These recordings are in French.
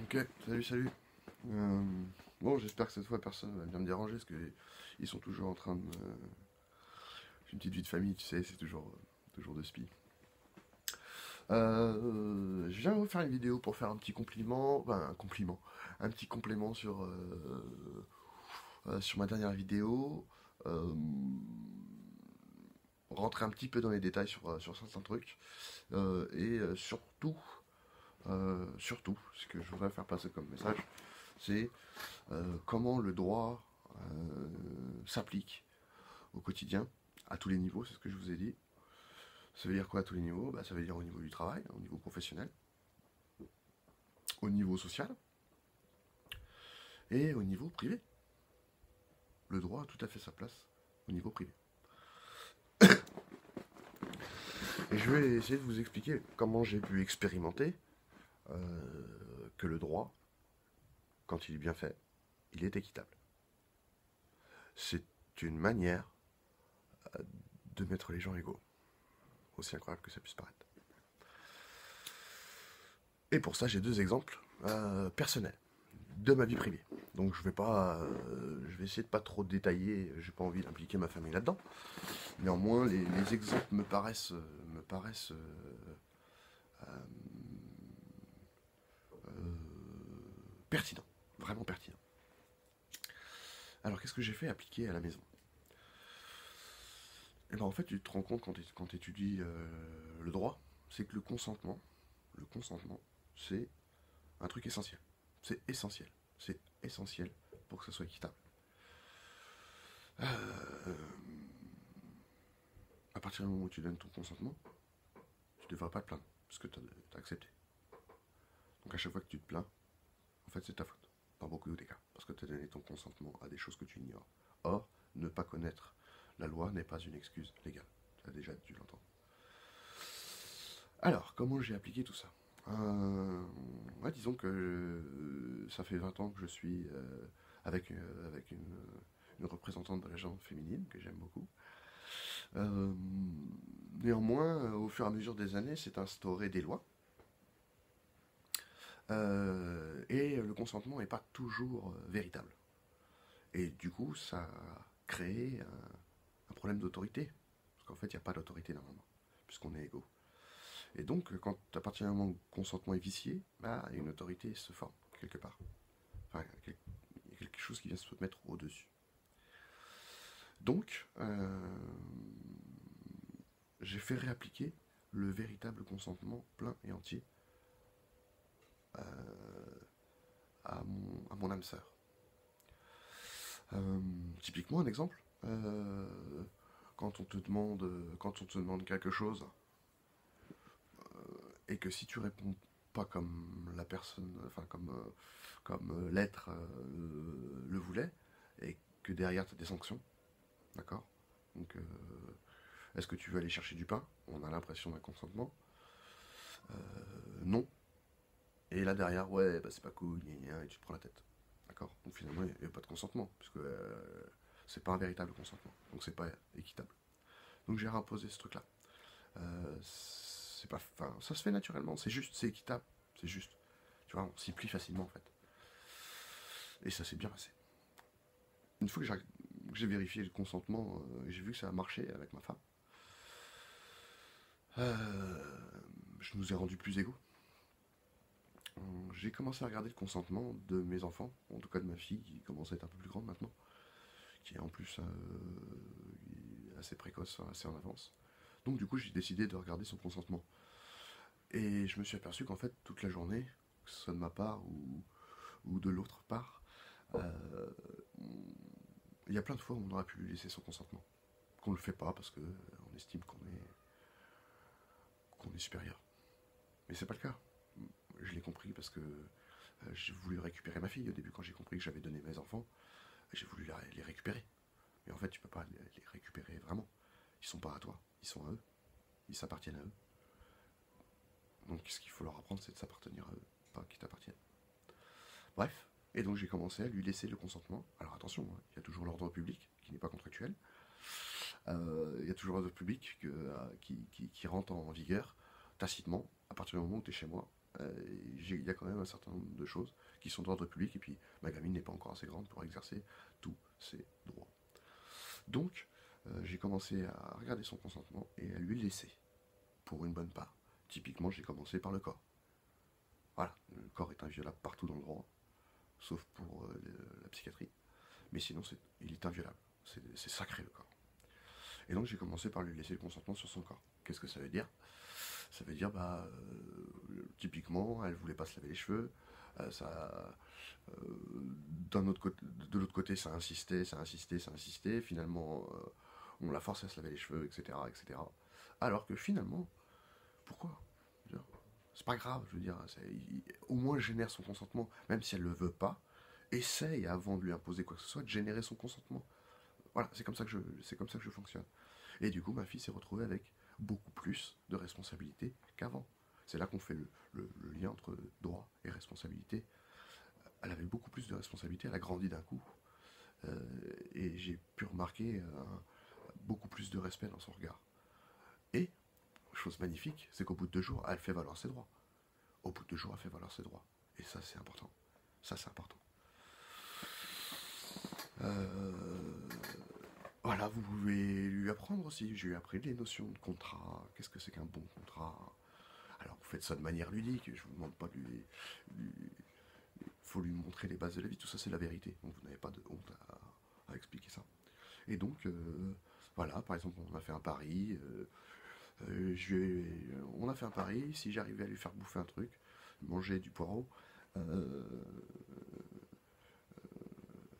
Ok, salut. Euh, bon, j'espère que cette fois personne va bien me déranger parce que ils sont toujours en train de me... J'ai une petite vie de famille, tu sais, c'est toujours de spi. Je viens vous faire une vidéo pour faire un petit compliment, enfin un compliment, un petit complément sur ma dernière vidéo, euh, rentrer un petit peu dans les détails sur certains trucs, surtout, ce que je voudrais faire passer comme message, c'est comment le droit s'applique au quotidien, à tous les niveaux, c'est ce que je vous ai dit. Ça veut dire quoi à tous les niveaux? Ça veut dire au niveau du travail, au niveau professionnel, au niveau social et au niveau privé. Le droit a tout à fait sa place au niveau privé. Et je vais essayer de vous expliquer comment j'ai pu expérimenter que le droit, quand il est bien fait, il est équitable. C'est une manière de mettre les gens égaux, aussi incroyable que ça puisse paraître. Et pour ça, j'ai deux exemples personnels de ma vie privée. Donc je vais essayer de pas trop détailler, j'ai pas envie d'impliquer ma famille là-dedans. Néanmoins, les exemples me paraissent pertinents, vraiment pertinents. Alors qu'est-ce que j'ai fait appliquer à la maison? Et ben en fait, tu te rends compte quand tu étudies le droit, c'est que le consentement, c'est un truc essentiel. C'est essentiel. C'est essentiel pour que ça soit équitable. Euh, à partir du moment où tu donnes ton consentement, tu ne devras pas te plaindre, parce que tu as accepté. Donc à chaque fois que tu te plains, en fait c'est ta faute, dans beaucoup des cas, parce que tu as donné ton consentement à des choses que tu ignores. Or, ne pas connaître la loi n'est pas une excuse légale. Tu as déjà dû l'entendre. Alors, comment j'ai appliqué tout ça? Disons que ça fait 20 ans que je suis avec une représentante de la genre féminine que j'aime beaucoup. Euh, Néanmoins, au fur et à mesure des années, s'est instauré des lois. Et le consentement n'est pas toujours véritable. Et du coup, ça a créé un problème d'autorité. Parce qu'en fait, il n'y a pas d'autorité normalement, puisqu'on est égaux. Et donc, quand à partir du moment où le consentement est vicié, une autorité se forme, quelque part. Enfin, il y a quelque chose qui vient se mettre au-dessus. Donc, j'ai fait réappliquer le véritable consentement plein et entier à mon âme sœur. Typiquement, un exemple, quand on te demande quelque chose, et que si tu réponds pas comme la personne, enfin comme l'être le voulait, et que derrière tu as des sanctions, d'accord? Donc, est-ce que tu veux aller chercher du pain? On a l'impression d'un consentement. Non. Et là derrière, ouais, c'est pas cool, gna gna, et tu te prends la tête. D'accord? Donc finalement, il n'y a pas de consentement, puisque c'est pas un véritable consentement. Donc c'est pas équitable. Donc j'ai imposé ce truc-là. C'est pas, enfin, ça se fait naturellement, c'est juste, c'est équitable, c'est juste. Tu vois, on s'y plie facilement en fait. Et ça s'est bien passé. Une fois que j'ai vérifié le consentement, j'ai vu que ça a marché avec ma femme. Je nous ai rendus plus égaux. J'ai commencé à regarder le consentement de mes enfants, en tout cas de ma fille qui commence à être un peu plus grande maintenant, qui est en plus assez précoce, assez en avance. Donc du coup j'ai décidé de regarder son consentement. Et je me suis aperçu qu'en fait toute la journée, que ce soit de ma part ou de l'autre part, il y a plein de fois où on aurait pu lui laisser son consentement. Qu'on ne le fait pas parce qu'on estime qu'on est supérieur. Mais c'est pas le cas. Je l'ai compris parce que j'ai voulu récupérer ma fille au début quand j'ai compris que j'avais donné mes enfants. J'ai voulu les récupérer. Mais en fait, tu peux pas les récupérer vraiment. Ils sont pas à toi, ils sont à eux. Ils s'appartiennent à eux. Donc ce qu'il faut leur apprendre, c'est de s'appartenir à eux, pas qu'ils t'appartiennent. Bref, et donc j'ai commencé à lui laisser le consentement. Alors attention, hein, il y a toujours l'ordre public qui n'est pas contractuel. Il y a toujours l'ordre public qui rentre en vigueur tacitement à partir du moment où tu es chez moi Il y a quand même un certain nombre de choses qui sont d'ordre public, et puis ma gamine n'est pas encore assez grande pour exercer tous ses droits. Donc, j'ai commencé à regarder son consentement et à lui laisser, pour une bonne part. Typiquement, j'ai commencé par le corps. Voilà, le corps est inviolable partout dans le droit, sauf pour la psychiatrie. Mais sinon, il est inviolable. C'est sacré, le corps. Et donc, j'ai commencé par lui laisser le consentement sur son corps. Qu'est-ce que ça veut dire? Ça veut dire, typiquement, elle voulait pas se laver les cheveux. De l'autre côté, ça insistait, ça insistait, ça insistait. Finalement, on la forçait à se laver les cheveux, etc., etc. Alors que finalement, pourquoi? C'est pas grave, je veux dire, au moins génère son consentement, même si elle le veut pas. Essaye, avant de lui imposer quoi que ce soit, de générer son consentement. Voilà, c'est comme ça que je fonctionne. Et du coup, ma fille s'est retrouvée avec beaucoup plus de responsabilités qu'avant. C'est là qu'on fait le lien entre droit et responsabilité. Elle avait beaucoup plus de responsabilités, elle a grandi d'un coup. Et j'ai pu remarquer beaucoup plus de respect dans son regard. Et, chose magnifique, c'est qu'au bout de 2 jours, elle fait valoir ses droits. Au bout de 2 jours, elle fait valoir ses droits. Et ça, c'est important. Ça, c'est important. Voilà, vous pouvez lui apprendre aussi. Je lui ai appris les notions de contrat. Qu'est-ce que c'est qu'un bon contrat? Alors, vous faites ça de manière ludique. Je vous demande pas de faut lui montrer les bases de la vie. Tout ça, c'est la vérité. Donc, vous n'avez pas de honte à expliquer ça. Et donc, voilà, par exemple, on a fait un pari. On a fait un pari. Si j'arrivais à lui faire bouffer un truc, manger du poireau,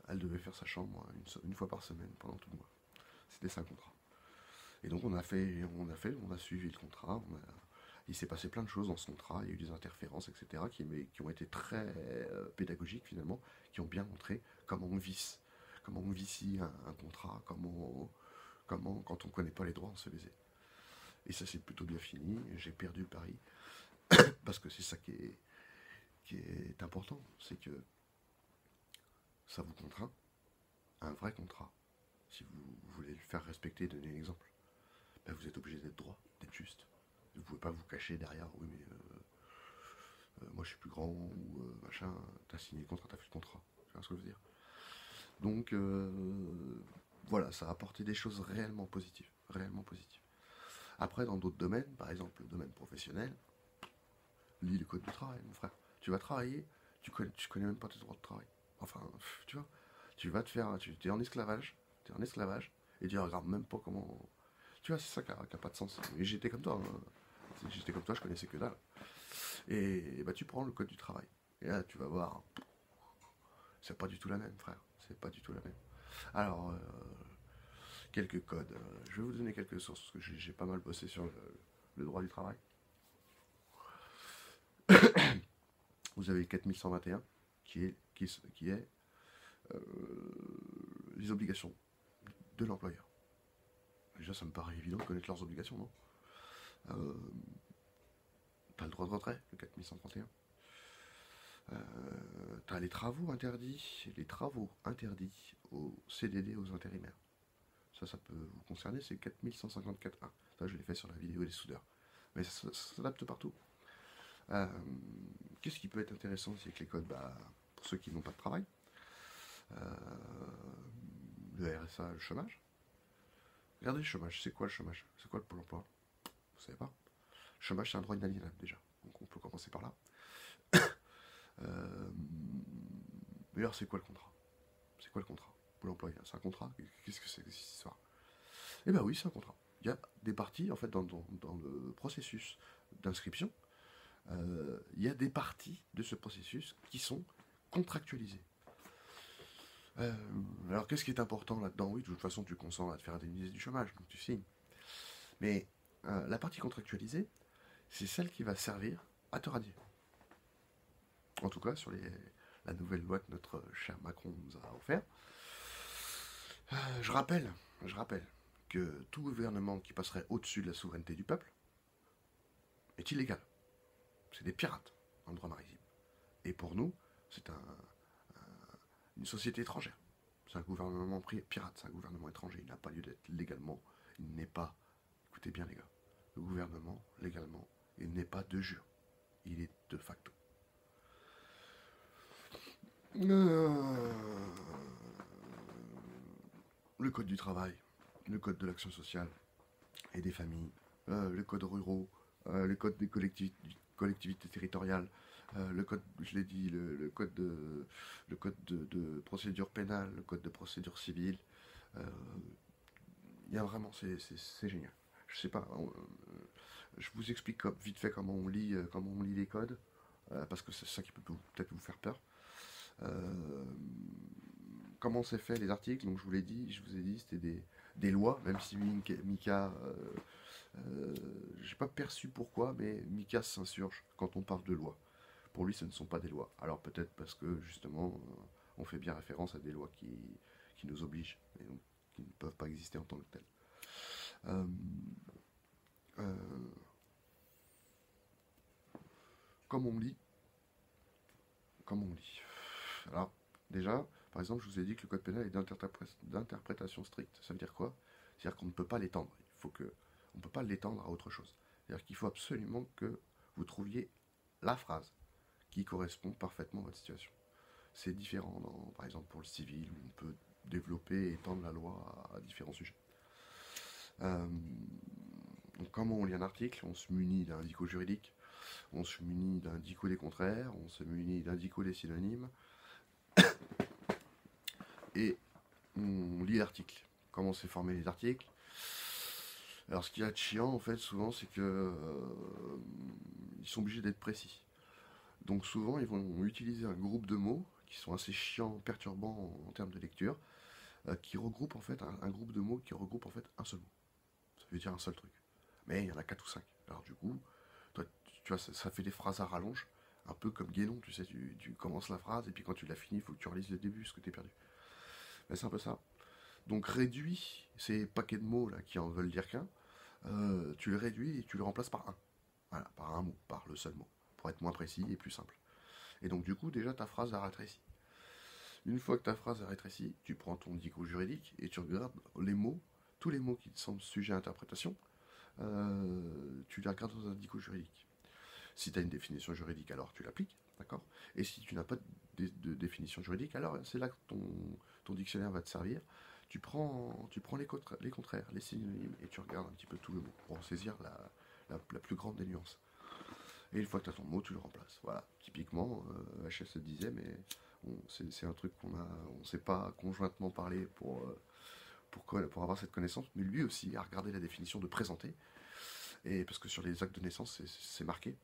elle devait faire sa chambre une fois par semaine pendant tout le mois. C'était ça le contrat. Et donc on a suivi le contrat. Il s'est passé plein de choses dans ce contrat. Il y a eu des interférences, etc., qui ont été très pédagogiques finalement, qui ont bien montré comment on vicie un contrat, comment quand on ne connaît pas les droits, on se fait baiser. Et ça s'est plutôt bien fini. J'ai perdu le pari parce que c'est ça qui est important, c'est que ça vous contraint, un vrai contrat. Si vous voulez le faire respecter et donner l'exemple, vous êtes obligé d'être droit, d'être juste. Vous ne pouvez pas vous cacher derrière, oui mais moi je suis plus grand, ou machin, t'as signé le contrat, t'as fait le contrat. Tu vois ce que je veux dire? Donc voilà, ça a apporté des choses réellement positives. Réellement positives. Après, dans d'autres domaines, par exemple le domaine professionnel, lis le code du travail, mon frère. Tu vas travailler, tu connais même pas tes droits de travail. Enfin, tu vois, tu vas te faire, tu es en esclavage, et tu regardes même pas comment. Tu vois, c'est ça qui a pas de sens. Et j'étais comme toi, hein. J'étais comme toi, je connaissais que dalle. Et tu prends le code du travail. Et là, tu vas voir, c'est pas du tout la même, frère. C'est pas du tout la même. Alors, quelques codes. Je vais vous donner quelques sources, parce que j'ai pas mal bossé sur le droit du travail. Vous avez le 4121, qui est les obligations de l'employeur. Déjà, ça me paraît évident de connaître leurs obligations, non? T'as le droit de retrait, le 4131. T'as les travaux interdits aux CDD, aux intérimaires. Ça peut vous concerner, c'est 4154.1. Ça, je l'ai fait sur la vidéo des soudeurs. Mais ça s'adapte partout. Qu'est-ce qui peut être intéressant aussi avec les codes? Pour ceux qui n'ont pas de travail, le RSA, le chômage. Regardez le chômage, c'est quoi le chômage? C'est quoi le Pôle emploi? Vous savez pas? Le chômage, c'est un droit inaliénable déjà, donc on peut commencer par là. D'ailleurs, c'est quoi le contrat? C'est quoi le contrat? Pôle emploi, c'est un contrat? Qu'est-ce que c'est que cette histoire? Eh ben oui, c'est un contrat. Il y a des parties, en fait, dans le processus d'inscription, il y a des parties de ce processus qui sont contractualisées. Alors, qu'est-ce qui est important là-dedans? Oui, de toute façon, tu consens à te faire indemniser du chômage, donc tu signes. Mais la partie contractualisée, c'est celle qui va servir à te radier. En tout cas, sur la nouvelle loi que notre cher Macron nous a offert. Je rappelle que tout gouvernement qui passerait au-dessus de la souveraineté du peuple est illégal. C'est des pirates dans le droit maritime. Et pour nous, c'est une société étrangère. C'est un gouvernement pirate, c'est un gouvernement étranger. Il n'a pas lieu d'être légalement. Il n'est pas, écoutez bien les gars, le gouvernement, légalement, il n'est pas de jure. il est de facto. Le code du travail, le code de l'action sociale et des familles, le code ruraux, le code des collectivités territoriales, le code, je l'ai dit, le code de procédure pénale, le code de procédure civile. Il y a vraiment, c'est génial. Je sais pas, je vous explique vite fait comment on lit les codes, parce que c'est ça qui peut peut-être vous faire peur. Comment c'est fait les articles? Donc je vous ai dit, c'était des lois, même si Mika, j'ai pas perçu pourquoi, mais Mika s'insurge quand on parle de lois. Pour lui, ce ne sont pas des lois. Alors peut-être parce que justement, on fait bien référence à des lois qui nous obligent, et donc qui ne peuvent pas exister en tant que telles. Euh, euh, comme on lit, comme on lit. Alors, déjà, par exemple, je vous ai dit que le code pénal est d'interprétation stricte. Ça veut dire quoi? C'est-à-dire qu'on ne peut pas l'étendre. On ne peut pas l'étendre à autre chose. C'est-à-dire qu'il faut absolument que vous trouviez la phrase qui correspond parfaitement à votre situation. C'est différent, par exemple, pour le civil, où on peut développer et étendre la loi à différents sujets. Donc, comment on lit un article? On se munit d'un dico juridique, on se munit d'un dico des contraires, on se munit d'un dico des synonymes, et on lit l'article. Comment c'est formé les articles? Alors ce qu'il y a de chiant en fait souvent c'est que ils sont obligés d'être précis. Donc souvent ils vont utiliser un groupe de mots qui sont assez chiants, perturbants en termes de lecture, qui regroupent en fait un groupe de mots qui regroupe en fait un seul mot. Ça veut dire un seul truc. Mais il y en a 4 ou 5. Alors du coup, toi, tu vois, ça fait des phrases à rallonge, un peu comme Guénon, tu sais, tu commences la phrase et puis quand tu l'as fini, il faut que tu relises le début, ce que tu es perdu. Mais c'est un peu ça. Donc réduis ces paquets de mots là qui en veulent dire qu'un, tu les réduis et tu les remplaces par un. Voilà, par un mot, par le seul mot, pour être moins précis et plus simple. Et donc du coup, déjà ta phrase a rétréci. Une fois que ta phrase a rétréci, tu prends ton dico juridique et tu regardes les mots, tous les mots qui te semblent sujets à interprétation, tu les regardes dans un dico juridique. Si tu as une définition juridique, alors tu l'appliques, d'accord? Et si tu n'as pas de définition juridique, alors c'est là que ton dictionnaire va te servir. Tu prends les contraires, les synonymes, et tu regardes un petit peu tout le mot pour en saisir la plus grande des nuances. Et une fois que tu as ton mot, tu le remplaces. Voilà, typiquement, HS se disait, mais c'est un truc on ne s'est pas conjointement parlé pour avoir cette connaissance, mais lui aussi a regardé la définition de présenter, et parce que sur les actes de naissance, c'est marqué.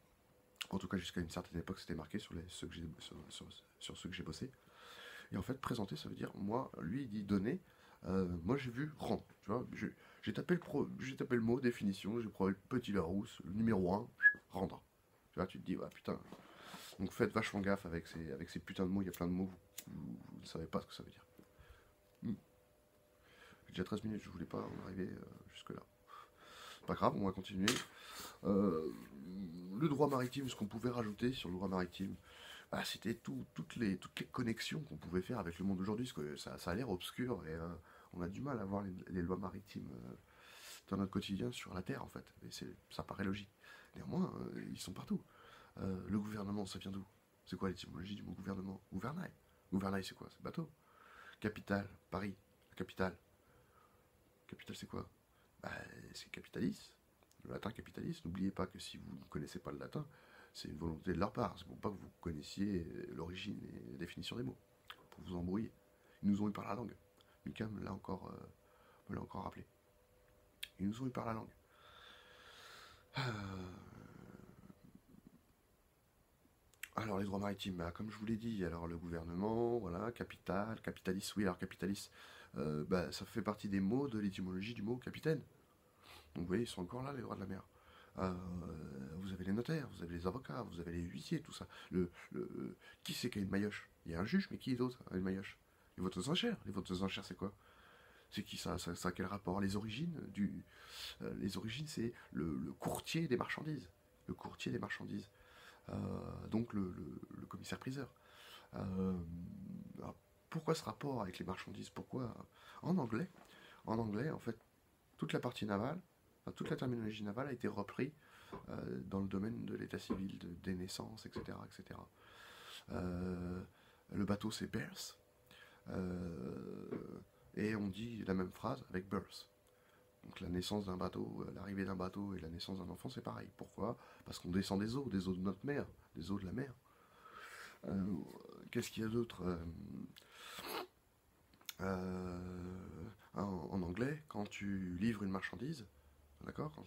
En tout cas, jusqu'à une certaine époque, c'était marqué sur ceux que j'ai bossé. Et en fait, présenter, ça veut dire, moi, lui, il dit donner. Moi, j'ai vu rendre. Tu vois, j'ai tapé le mot, définition, j'ai pris le petit Larousse, le numéro 1, rendre. Tu vois, tu te dis, ouais, putain. Donc faites vachement gaffe avec ces putains de mots. Il y a plein de mots, vous ne savez pas ce que ça veut dire. J'ai déjà 13 minutes, je voulais pas en arriver jusque-là. Pas grave, on va continuer. Le droit maritime, ce qu'on pouvait rajouter sur le droit maritime, bah, c'était toutes les connexions qu'on pouvait faire avec le monde d'aujourd'hui, parce que ça a l'air obscur et on a du mal à voir les lois maritimes dans notre quotidien sur la Terre en fait. Et ça paraît logique. Néanmoins, ils sont partout. Le gouvernement, ça vient d'où? C'est quoi l'étymologie du mot gouvernement? Gouvernail. Gouvernail, c'est quoi? C'est bateau. Capitale, Paris, la capitale. Capitale, c'est quoi? Bah, c'est capitalis. Le latin capitalis. N'oubliez pas que si vous ne connaissez pas le latin, c'est une volonté de leur part. C'est pour pas que vous connaissiez l'origine et la définition des mots. Pour vous embrouiller. Ils nous ont eu par la langue. Mika me l'a encore rappelé. Ils nous ont eu par la langue. Alors les droits maritimes, bah, comme je vous l'ai dit, alors le gouvernement, voilà, capital, capitalis, oui, alors capitalis, bah, ça fait partie des mots de l'étymologie du mot capitaine. Donc vous voyez, ils sont encore là, les droits de la mer. Vous avez les notaires, vous avez les avocats, vous avez les huissiers, tout ça. Qui c'est qui a une maillotche? Il y a un juge, mais qui d'autre a une maillotche? Les ventes aux enchères. Les ventes aux enchères, c'est quoi? C'est qui ça? Ça a quel rapport? Les origines c'est le courtier des marchandises. Le courtier des marchandises. Donc le commissaire-priseur. Pourquoi ce rapport avec les marchandises? Pourquoi en anglais, en fait, toute la partie navale, toute la terminologie navale a été reprise dans le domaine de l'état civil, des naissances, etc. etc. Le bateau, c'est Bears. Et on dit la même phrase avec birth. Donc la naissance d'un bateau, l'arrivée d'un bateau et la naissance d'un enfant, c'est pareil. Pourquoi? Parce qu'on descend des eaux de notre mer, des eaux de la mer. Qu'est-ce qu'il y a d'autre? En anglais, quand tu livres une marchandise, d'accord, quand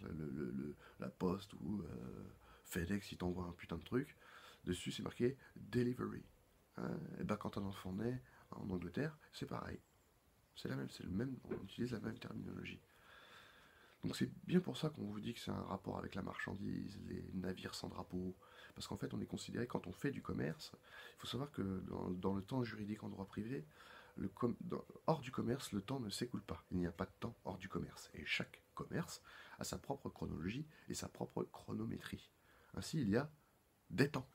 la poste ou FedEx, il t'envoie un putain de truc, dessus c'est marqué delivery. Et ben quand un enfant naît en Angleterre, c'est pareil. C'est le même, on utilise la même terminologie. Donc c'est bien pour ça qu'on vous dit que c'est un rapport avec la marchandise, les navires sans drapeau, parce qu'en fait on est considéré, quand on fait du commerce, il faut savoir que dans le temps juridique en droit privé, hors du commerce, le temps ne s'écoule pas. Il n'y a pas de temps hors du commerce. Et chaque commerce a sa propre chronologie et sa propre chronométrie. Ainsi, il y a des temps.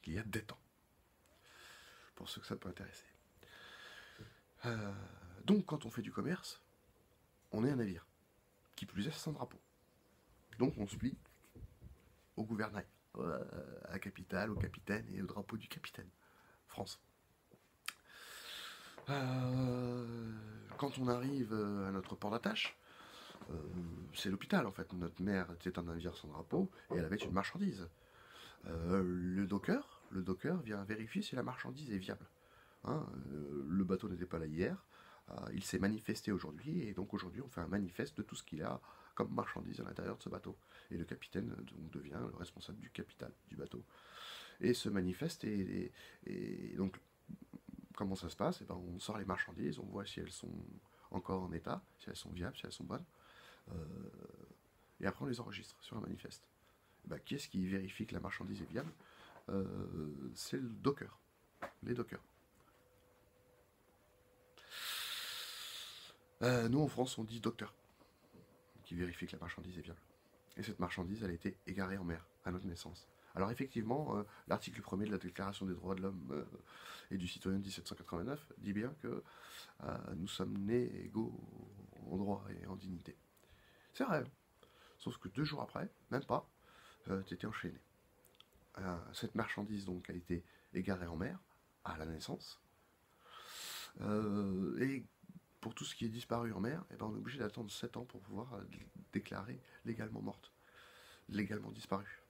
Il y a des temps. Pour ceux que ça peut intéresser. Donc, quand on fait du commerce, on est un navire. Qui plus est, sans drapeau. Donc, on se plie au gouvernail, à la capitale, au capitaine et au drapeau du capitaine. France. Quand on arrive à notre port d'attache, c'est l'hôpital en fait. Notre mère était un navire sans drapeau et elle avait une marchandise. Le docker vient vérifier si la marchandise est viable. Hein, le bateau n'était pas là hier, il s'est manifesté aujourd'hui et donc aujourd'hui on fait un manifeste de tout ce qu'il a comme marchandise à l'intérieur de ce bateau. Et le capitaine donc, devient le responsable du capital du bateau. Et ce manifeste et donc comment ça se passe? Et ben, on sort les marchandises, on voit si elles sont encore en état, si elles sont viables, si elles sont bonnes. Et après, on les enregistre sur un manifeste. Et ben, qui est-ce qui vérifie que la marchandise est viable? C'est le docker, les dockers. Nous, en France, on dit docteur, qui vérifie que la marchandise est viable. Et cette marchandise, elle a été égarée en mer, à notre naissance. Alors effectivement, l'article 1er de la Déclaration des droits de l'homme et du citoyen de 1789 dit bien que nous sommes nés égaux en droit et en dignité. C'est vrai, sauf que 2 jours après, même pas, t'étais enchaîné. Cette marchandise donc a été égarée en mer, à la naissance, et pour tout ce qui est disparu en mer, eh ben, on est obligé d'attendre 7 ans pour pouvoir déclarer légalement morte, légalement disparue.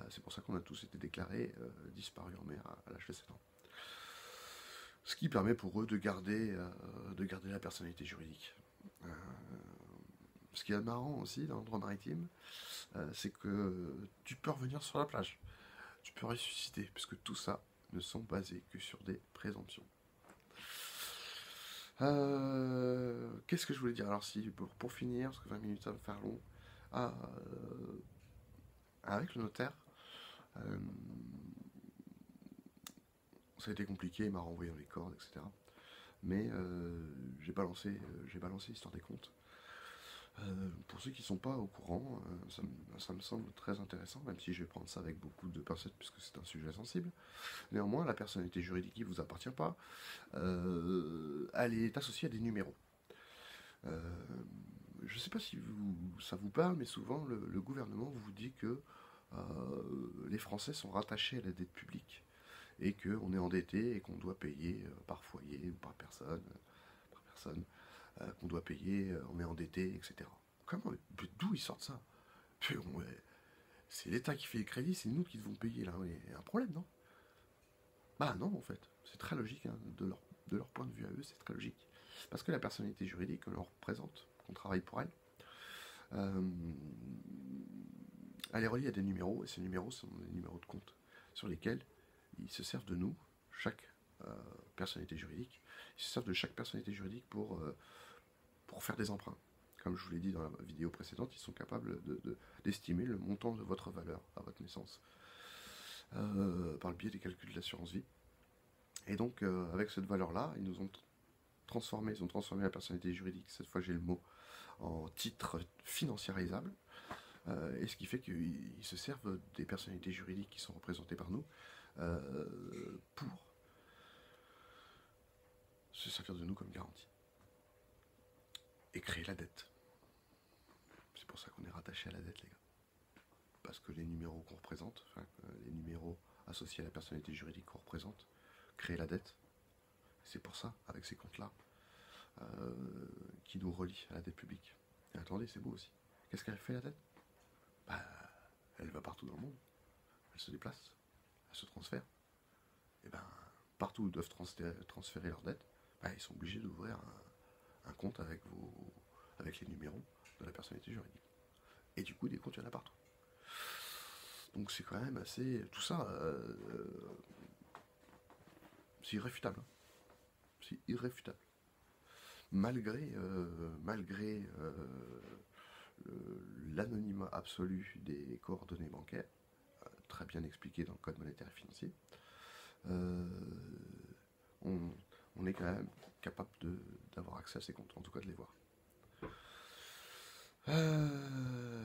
C'est pour ça qu'on a tous été déclarés disparus en mer à l'âge de 7 ans. Ce qui permet pour eux de garder la personnalité juridique. Ce qui est marrant aussi dans le droit maritime, c'est que tu peux revenir sur la plage, tu peux ressusciter, puisque tout ça ne sont basés que sur des présomptions. Qu'est-ce que je voulais dire? Alors si, pour finir, parce que 20 minutes ça va faire long, avec le notaire, ça a été compliqué, il m'a renvoyé dans les cordes, etc. Mais j'ai balancé l'histoire des comptes. Pour ceux qui ne sont pas au courant, ça me semble très intéressant, même si je vais prendre ça avec beaucoup de pincettes puisque c'est un sujet sensible. Néanmoins, la personnalité juridique qui ne vous appartient pas, elle est associée à des numéros. Je ne sais pas si ça vous parle, mais souvent le gouvernement vous dit que les Français sont rattachés à la dette publique et qu'on est endetté et qu'on doit payer par foyer ou par personne, qu'on doit payer, on est endetté, etc. Comment, d'où ils sortent ça? C'est l'État qui fait les crédits, c'est nous qui devons payer là. Il y a un problème, non? Bah non, en fait. C'est très logique, hein, de leur point de vue à eux, c'est très logique. Parce que la personnalité juridique, on leur représente, qu'on travaille pour elle, elle est reliée à des numéros, et ces numéros sont des numéros de compte sur lesquels ils se servent de nous, chaque personnalité juridique, ils se servent de chaque personnalité juridique pour faire des emprunts. Comme je vous l'ai dit dans la vidéo précédente, ils sont capables d'estimer le montant de votre valeur à votre naissance par le biais des calculs de l'assurance vie. Et donc, avec cette valeur-là, ils ont transformé la personnalité juridique, cette fois j'ai le mot, en titre financiarisable. Et ce qui fait qu'ils se servent des personnalités juridiques qui sont représentées par nous pour se servir de nous comme garantie. Et créer la dette. pour ça qu'on est rattaché à la dette, les gars. Parce que les numéros qu'on représente, enfin, les numéros associés à la personnalité juridique qu'on représente, créent la dette. C'est pour ça, avec ces comptes-là, qui nous relient à la dette publique. Et attendez, c'est beau aussi. Qu'est-ce qu'elle fait, la dette? Bah, elle va partout dans le monde. Elle se déplace, elle se transfère. Et ben, partout où ils doivent transférer leur dette, bah, ils sont obligés d'ouvrir un compte avec les numéros de la personnalité juridique. Et du coup, des comptes, il y en a partout. Donc c'est quand même assez... Tout ça, c'est irréfutable. Hein. C'est irréfutable. Malgré l'anonymat absolu des coordonnées bancaires, très bien expliqué dans le Code monétaire et financier, on est quand même capable d'avoir accès à ces comptes, en tout cas de les voir.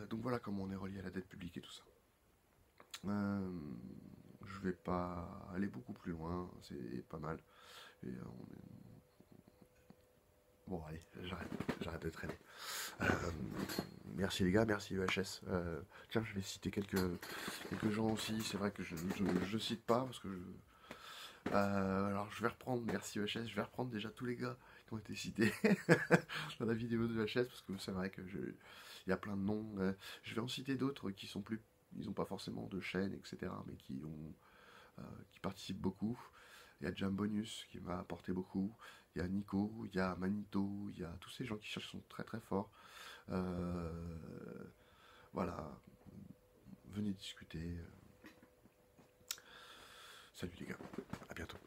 Donc voilà comment on est relié à la dette publique et tout ça. Je vais pas aller beaucoup plus loin, c'est pas mal. Et bon allez, j'arrête de traîner. Merci les gars, merci EHS. Tiens, je vais citer quelques gens aussi. C'est vrai que je cite pas parce que alors je vais reprendre, merci EHS, je vais reprendre déjà tous les gars qui ont été cités dans la vidéo de EHS parce que c'est vrai que il y a plein de noms. Je vais en citer d'autres qui sont plus, ils n'ont pas forcément de chaîne, etc. mais qui participent beaucoup. Il y a Jambonus qui m'a apporté beaucoup. Il y a Nico, il y a Manito, il y a tous ces gens qui cherchent sont très très forts. Voilà, venez discuter. Salut les gars, à bientôt.